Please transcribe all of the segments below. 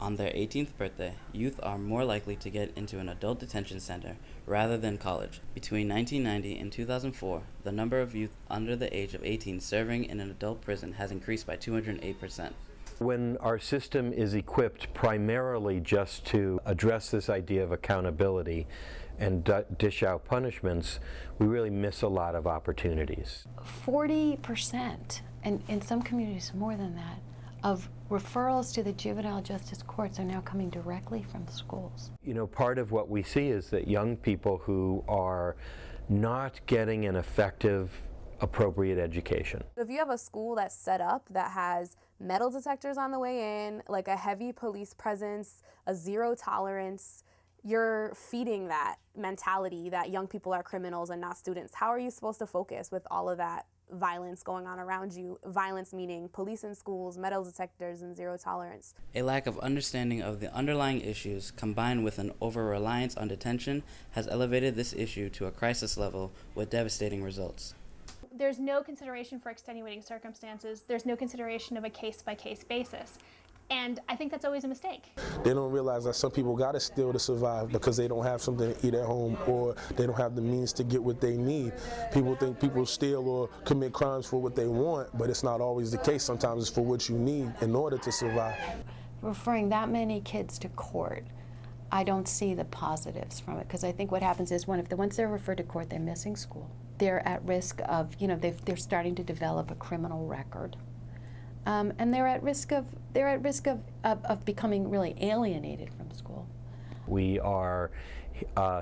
On their 18th birthday, youth are more likely to get into an adult detention center rather than college. Between 1990 and 2004, the number of youth under the age of 18 serving in an adult prison has increased by 208%. When our system is equipped primarily just to address this idea of accountability and dish out punishments, we really miss a lot of opportunities. 40%, and in some communities more than that, of referrals to the juvenile justice courts are now coming directly from schools. You know, part of what we see is that young people who are not getting an effective, appropriate education. If you have a school that's set up that has metal detectors on the way in, like a heavy police presence, a zero tolerance, you're feeding that mentality that young people are criminals and not students. How are you supposed to focus with all of that violence going on around you? Violence meaning police in schools, metal detectors, and zero tolerance. A lack of understanding of the underlying issues combined with an over-reliance on detention has elevated this issue to a crisis level with devastating results. There's no consideration for extenuating circumstances. There's no consideration of a case-by-case basis. And I think that's always a mistake. They don't realize that some people gotta steal to survive because they don't have something to eat at home, or they don't have the means to get what they need. People think people steal or commit crimes for what they want, but it's not always the case. Sometimes it's for what you need in order to survive. Referring that many kids to court, I don't see the positives from it, because I think what happens is once they're referred to court, they're missing school. They're at risk of, they're starting to develop a criminal record. And they're at risk of becoming really alienated from school. We are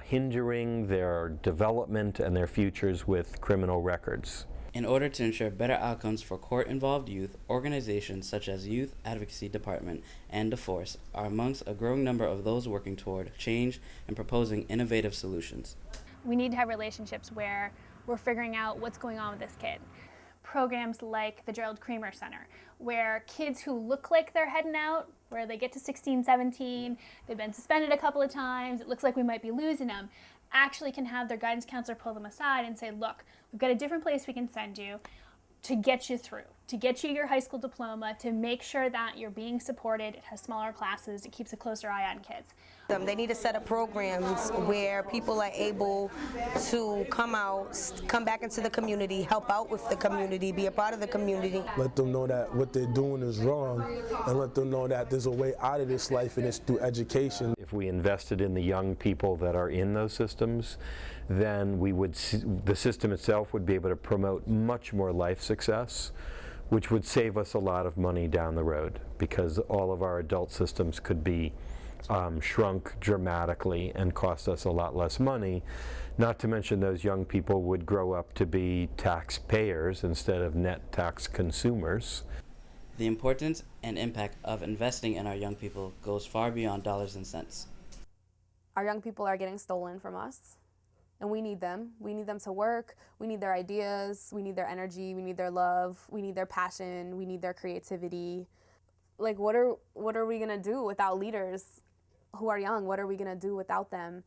hindering their development and their futures with criminal records. In order to ensure better outcomes for court-involved youth, organizations such as Youth Advocacy Department and The Force are amongst a growing number of those working toward change and proposing innovative solutions. We need to have relationships where we're figuring out what's going on with this kid. Programs like the Gerald Creamer Center, where kids who look like they're heading out, where they get to 16, 17, they've been suspended a couple of times, it looks like we might be losing them, actually can have their guidance counselor pull them aside and say, look, we've got a different place we can send you to get you through, to get you your high school diploma, to make sure that you're being supported. It has smaller classes, it keeps a closer eye on kids. They need to set up programs where people are able to come back into the community, help out with the community, be a part of the community. Let them know that what they're doing is wrong, and let them know that there's a way out of this life, and it's through education. If we invested in the young people that are in those systems, then the system itself would be able to promote much more life success, which would save us a lot of money down the road, because all of our adult systems could be shrunk dramatically and cost us a lot less money. Not to mention those young people would grow up to be taxpayers instead of net tax consumers. The importance and impact of investing in our young people goes far beyond dollars and cents. Our young people are getting stolen from us, and we need them. We need them to work. We need their ideas. We need their energy. We need their love. We need their passion. We need their creativity. Like, what are we gonna do without leaders who are young? What are we gonna do without them?